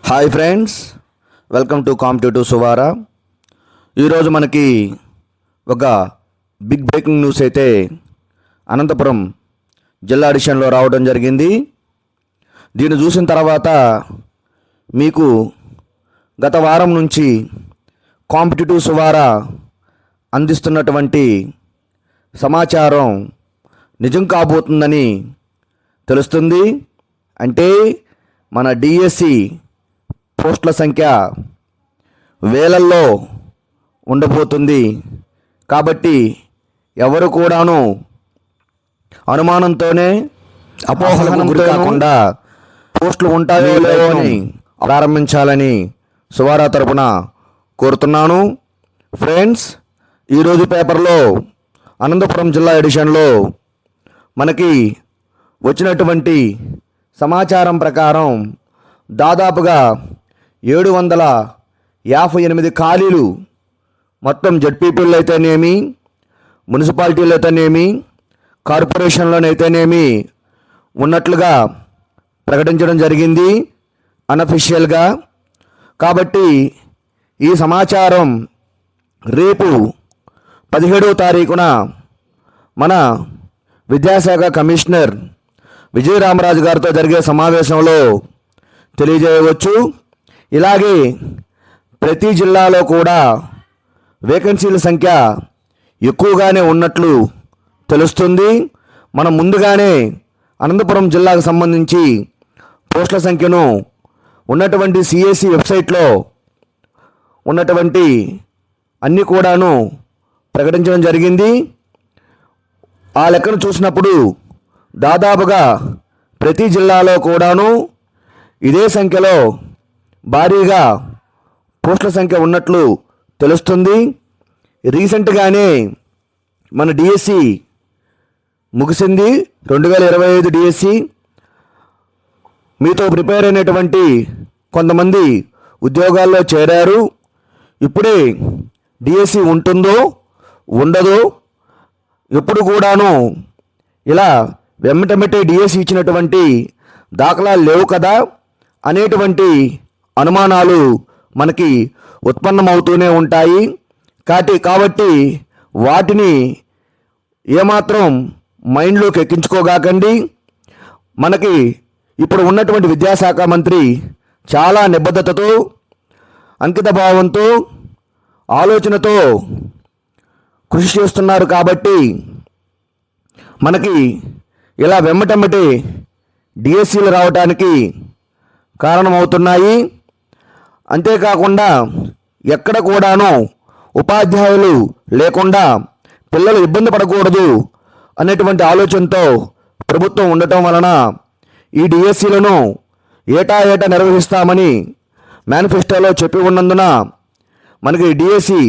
Hi friends, welcome to competitive సువారా. ఈరోజు మనకి ఒక బిగ్ బ్రేకింగ్ న్యూస్ అయితే అనంతపురం జిల్లా ఎడిషన్లో రావడం జరిగింది. దీన్ని చూసిన తర్వాత మీకు గత వారం నుంచి కాంపిటేటివ్ సువారా అందిస్తున్నటువంటి సమాచారం నిజం కాబోతుందని తెలుస్తుంది. అంటే మన డిఎస్సి పోస్టుల సంఖ్య వేలల్లో ఉండబోతుంది. కాబట్టి ఎవరు కూడాను అనుమానంతోనే అపోహలకు గురి కాకుండా పోస్టులు ఉంటాయో లేవో అని ప్రారంభించాలని సువారా తరపున కోరుతున్నాను. ఫ్రెండ్స్, ఈరోజు పేపర్లో అనంతపురం జిల్లా ఎడిషన్లో మనకి వచ్చినటువంటి సమాచారం ప్రకారం దాదాపుగా 758 ఖాళీలు మొత్తం జడ్పీపీలు అయితేనేమి, మున్సిపాలిటీలు అయితేనేమి, కార్పొరేషన్లోనైతేనేమి ఉన్నట్లుగా ప్రకటించడం జరిగింది అన్అఫీషియల్గా. కాబట్టి ఈ సమాచారం రేపు 17వ తారీఖున మన విద్యాశాఖ కమిషనర్ విజయరామరాజు గారితో జరిగే సమావేశంలో తెలియజేయవచ్చు. ఇలాగే ప్రతి జిల్లాలో కూడా వేకెన్సీల సంఖ్య ఎక్కువగానే ఉన్నట్లు తెలుస్తుంది. మనం ముందుగానే అనంతపురం జిల్లాకు సంబంధించి పోస్టుల సంఖ్యను ఉన్నటువంటి సిఎస్సి వెబ్సైట్లో ఉన్నటువంటి అన్నీ కూడాను ప్రకటించడం జరిగింది. ఆ లెక్కను చూసినప్పుడు దాదాపుగా ప్రతి జిల్లాలో కూడాను ఇదే సంఖ్యలో భారీగా పోస్టుల సంఖ్య ఉన్నట్లు తెలుస్తుంది. రీసెంట్గానే మన డిఎస్సి ముగిసింది, 2025 డిఎస్సి. మీతో ప్రిపేర్ అయినటువంటి కొంతమంది ఉద్యోగాల్లో చేరారు. ఇప్పుడే డిఎస్సి ఉంటుందో ఉండదో, ఎప్పుడు కూడాను ఇలా వెంటనే డిఎస్సి ఇచ్చినటువంటి దాఖలాలు లేవు కదా అనేటువంటి అనుమానాలు మనకి ఉత్పన్నమవుతూనే ఉంటాయి. కాబట్టి వాటిని ఏమాత్రం మైండ్లోకి ఎక్కించుకోగాకండి. మనకి ఇప్పుడు ఉన్నటువంటి విద్యాశాఖ మంత్రి చాలా నిబద్ధతతో, అంకిత భావంతో, ఆలోచనతో కృషి చేస్తున్నారు. కాబట్టి మనకి ఇలా వెంబటెంబటి డిఎస్సీలు రావడానికి కారణమవుతున్నాయి. అంతేకాకుండా ఎక్కడ కూడాను ఉపాధ్యాయులు లేకుండా పిల్లలు ఇబ్బంది పడకూడదు అనేటువంటి ఆలోచనతో ప్రభుత్వం ఉండటం వలన ఈ డిఎస్సీలను ఏటా నిర్వహిస్తామని మేనిఫెస్టోలో చెప్పి ఉన్నందున మనకి డిఎస్సి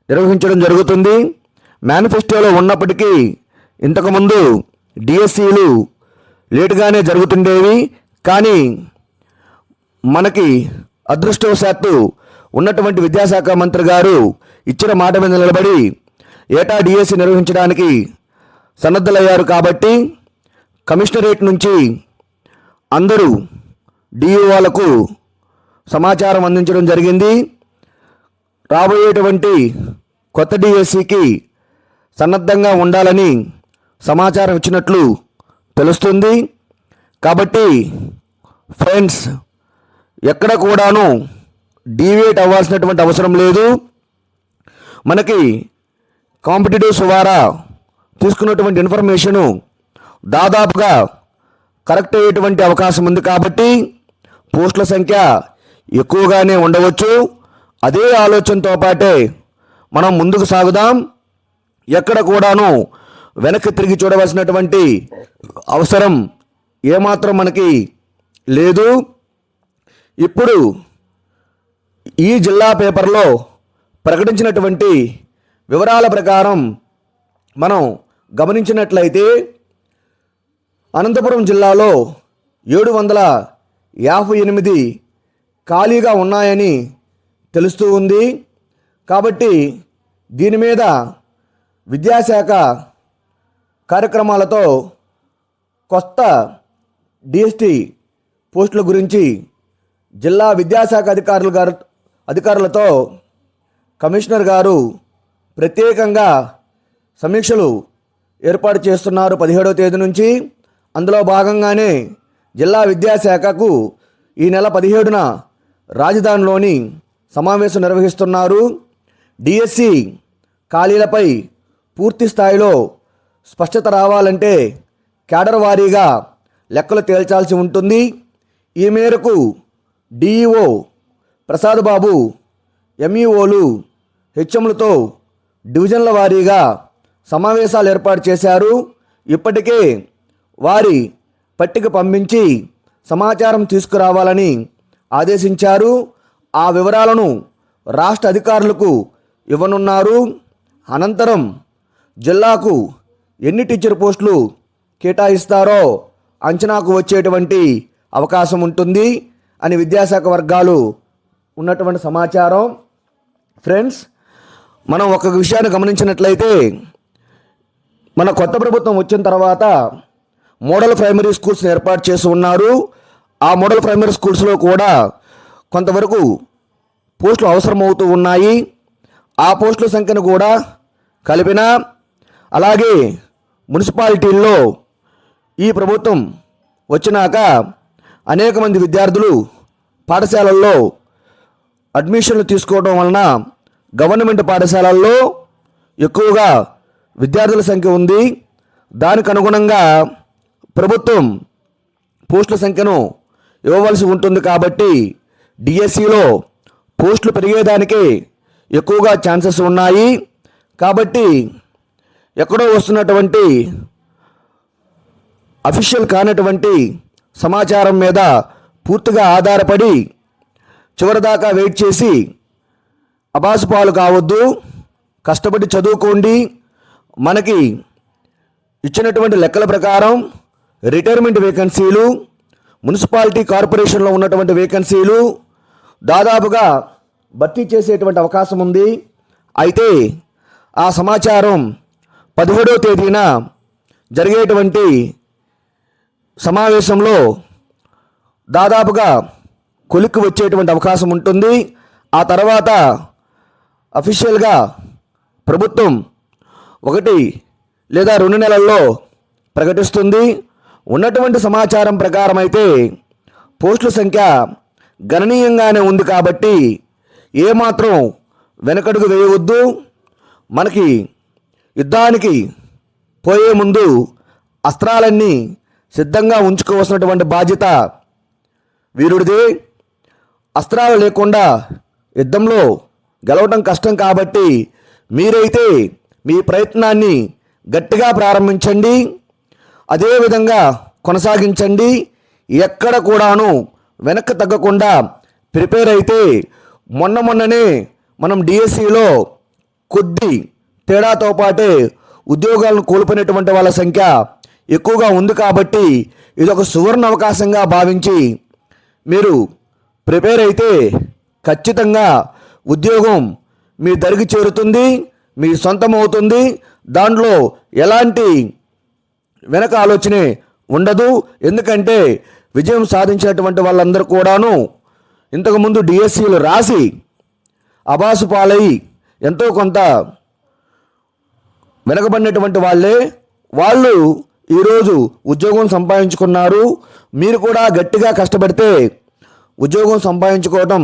నిర్వహించడం జరుగుతుంది. మేనిఫెస్టోలో ఉన్నప్పటికీ ఇంతకుముందు డిఎస్సీలు లేటుగానే జరుగుతుండేవి. కానీ మనకి అదృష్టవశాత్తు ఉన్నటువంటి విద్యాశాఖ మంత్రి గారు ఇచ్చిన మాట మీద నిలబడి ఏటా డిఎస్సి నిర్వహించడానికి సన్నద్ధులయ్యారు. కాబట్టి కమిషనరేట్ నుంచి అందరూ డిఈఓలకు సమాచారం అందించడం జరిగింది. రాబోయేటువంటి కొత్త డిఎస్సికి సన్నద్ధంగా ఉండాలని సమాచారం ఇచ్చినట్లు తెలుస్తుంది. కాబట్టి ఫ్రెండ్స్, ఎక్కడ కూడాను డీవియేట్ అవ్వాల్సినటువంటి అవసరం లేదు. మనకి కాంపిటేటివ్ సువారా తీసుకున్నటువంటి ఇన్ఫర్మేషను దాదాపుగా కరెక్ట్ అయ్యేటువంటి అవకాశం ఉంది. కాబట్టి పోస్టుల సంఖ్య ఎక్కువగానే ఉండవచ్చు. అదే ఆలోచనతో పాటే మనం ముందుకు సాగుదాం. ఎక్కడ కూడాను వెనక్కి తిరిగి చూడవలసినటువంటి అవసరం ఏమాత్రం మనకి లేదు. ఇప్పుడు ఈ జిల్లా పేపర్లో ప్రకటించినటువంటి వివరాల ప్రకారం మనం గమనించినట్లయితే అనంతపురం జిల్లాలో 758 ఖాళీగా ఉన్నాయని తెలుస్తూ ఉంది. కాబట్టి దీని మీద విద్యాశాఖ కార్యక్రమాలతో కొత్త డిఎస్టి పోస్టుల గురించి జిల్లా విద్యాశాఖ అధికారులతో కమిషనర్ గారు ప్రత్యేకంగా సమీక్షలు ఏర్పాటు చేస్తున్నారు 17వ తేదీ నుంచి. అందులో భాగంగానే జిల్లా విద్యాశాఖకు ఈ నెల 17న రాజధానిలోని సమావేశం నిర్వహిస్తున్నారు. డిఎస్సి ఖాళీలపై పూర్తి స్థాయిలో స్పష్టత రావాలంటే క్యాడర్ వారీగా లెక్కలు తేల్చాల్సి ఉంటుంది. ఈ మేరకు డిఈఓ ప్రసాద్ బాబు ఎంఈఓలు హెచ్ఎంలతో డివిజన్ల వారీగా సమావేశాలు ఏర్పాటు చేశారు. ఇప్పటికే వారి పట్టిక పంపించి సమాచారం తీసుకురావాలని ఆదేశించారు. ఆ వివరాలను రాష్ట్ర అధికారులకు ఇవ్వనున్నారు. అనంతరం జిల్లాకు ఎన్ని టీచర్ పోస్టులు కేటాయిస్తారో అంచనాకు వచ్చేటువంటి అవకాశం ఉంటుంది అని విద్యాశాఖ వర్గాలు ఉన్నటువంటి సమాచారం. ఫ్రెండ్స్, మనం ఒక విషయాన్ని గమనించినట్లయితే మన కొత్త ప్రభుత్వం వచ్చిన తర్వాత మోడల్ ప్రైమరీ స్కూల్స్ని ఏర్పాటు చేసి ఉన్నారు. ఆ మోడల్ ప్రైమరీ స్కూల్స్లో కూడా కొంతవరకు పోస్టులు అవసరమవుతూ ఉన్నాయి. ఆ పోస్టుల సంఖ్యను కూడా కలిపిన, అలాగే మున్సిపాలిటీల్లో ఈ ప్రభుత్వం వచ్చినాక అనేక మంది విద్యార్థులు పాఠశాలల్లో అడ్మిషన్లు తీసుకోవడం వలన గవర్నమెంట్ పాఠశాలల్లో ఎక్కువగా విద్యార్థుల సంఖ్య ఉంది. దానికి అనుగుణంగా ప్రభుత్వం పోస్టుల సంఖ్యను ఇవ్వవలసి ఉంటుంది. కాబట్టి డిఎస్సిలో పోస్టులు పెరిగేదానికి ఎక్కువగా ఛాన్సెస్ ఉన్నాయి. కాబట్టి ఎక్కడో వస్తున్నటువంటి అఫీషియల్ కానటువంటి సమాచారం మీద పూర్తిగా ఆధారపడి చివరిదాకా వెయిట్ చేసి అబాసుపాలు కావద్దు. కష్టపడి చదువుకోండి. మనకి ఇచ్చినటువంటి లెక్కల ప్రకారం రిటైర్మెంట్ వేకెన్సీలు, మున్సిపాలిటీ కార్పొరేషన్లో ఉన్నటువంటి వేకెన్సీలు దాదాపుగా భర్తీ చేసేటువంటి అవకాశం ఉంది. అయితే ఆ సమాచారం 17వ తేదీన జరిగేటువంటి సమావేశంలో దాదాపుగా కొలిక్కి వచ్చేటువంటి అవకాశం ఉంటుంది. ఆ తర్వాత అఫీషియల్గా ప్రభుత్వం 1 లేదా 2 నెలల్లో ప్రకటిస్తుంది. ఉన్నటువంటి సమాచారం ప్రకారం అయితే పోస్టుల సంఖ్య గణనీయంగానే ఉంది. కాబట్టి ఏమాత్రం వెనకడుగు వేయవద్దు. మనకి యుద్ధానికి పోయే ముందు అస్త్రాలన్నీ సిద్ధంగా ఉంచుకోవాల్సినటువంటి బాధ్యత వీరుడిదే. అస్త్రాలు లేకుండా యుద్ధంలో గెలవడం కష్టం. కాబట్టి మీరైతే మీ ప్రయత్నాన్ని గట్టిగా ప్రారంభించండి, అదేవిధంగా కొనసాగించండి. ఎక్కడ కూడాను వెనక్కి తగ్గకుండా ప్రిపేర్ అయితే మొన్ననే మనం డిఎస్సిలో కొద్ది తేడాతో పాటే ఉద్యోగాలను కోల్పోయినటువంటి వాళ్ళ సంఖ్య ఎక్కువగా ఉంది. కాబట్టి ఇది ఒక సువర్ణ అవకాశంగా భావించి మీరు ప్రిపేర్ అయితే ఖచ్చితంగా ఉద్యోగం మీ దరికి చేరుతుంది, మీ సొంతం అవుతుంది. దాంట్లో ఎలాంటి వెనక ఆలోచనే ఉండదు. ఎందుకంటే విజయం సాధించినటువంటి వాళ్ళందరూ కూడాను ఇంతకుముందు డిఎస్సీలు రాసి అబాసు పాలై ఎంతో కొంత వెనకబడినటువంటి వాళ్ళు ఈరోజు ఉద్యోగం సంపాదించుకున్నారు. మీరు కూడా గట్టిగా కష్టపడితే ఉద్యోగం సంపాదించుకోవడం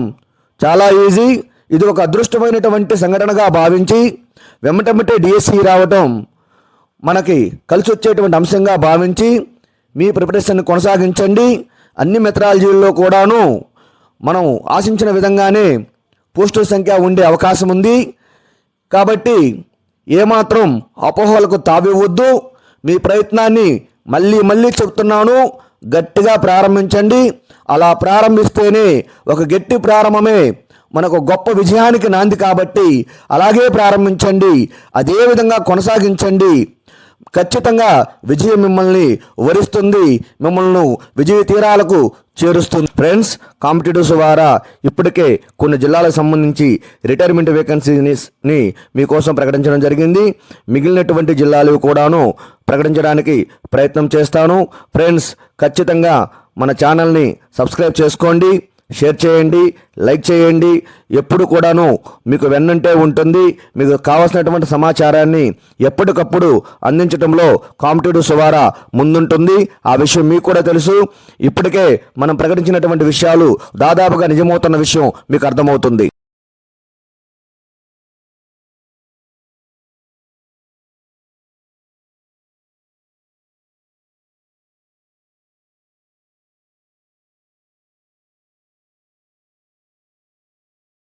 చాలా ఈజీ. ఇది ఒక అదృష్టమైనటువంటి సంఘటనగా భావించి వెంటనే డిఎస్సి రావటం మనకి కలిసి వచ్చేటువంటి అంశంగా భావించి మీ ప్రిపరేషన్ కొనసాగించండి. అన్ని మెథడాలజీల్లో కూడాను మనం ఆశించిన విధంగానే పోస్టుల సంఖ్య ఉండే అవకాశం ఉంది. కాబట్టి ఏమాత్రం అపోహలకు తావివ్వద్దు. మీ ప్రయత్నాన్ని మళ్ళీ చెప్తున్నాను, గట్టిగా ప్రారంభించండి. అలా ప్రారంభిస్తేనే ఒక గట్టి ప్రారంభమే మనకు గొప్ప విజయానికి నాంది. కాబట్టి అలాగే ప్రారంభించండి, అదేవిధంగా కొనసాగించండి. ఖచ్చితంగా విజయం మిమ్మల్ని వరిస్తుంది, మిమ్మల్ని విజయ తీరాలకు చేరుస్తుంది. ఫ్రెండ్స్, కాంపిటేటివ్స్ ద్వారా ఇప్పటికే కొన్ని జిల్లాలకు సంబంధించి రిటైర్మెంట్ వేకెన్సీని మీకోసం ప్రకటించడం జరిగింది. మిగిలినటువంటి జిల్లాలు కూడాను ప్రకటించడానికి ప్రయత్నం చేస్తాను. ఫ్రెండ్స్, ఖచ్చితంగా మన ఛానల్ని సబ్స్క్రైబ్ చేసుకోండి, షేర్ చేయండి, లైక్ చేయండి. ఎప్పుడు కూడాను మీకు వెన్నంటే ఉంటుంది. మీకు కావాల్సినటువంటి సమాచారాన్ని ఎప్పటికప్పుడు అందించడంలో కాంపిటేటివ్ సువారా ముందుంటుంది. ఆ విషయం మీకు కూడా తెలుసు. ఇప్పటికే మనం ప్రకటించినటువంటి విషయాలు దాదాపుగా నిజమవుతున్న విషయం మీకు అర్థమవుతుంది.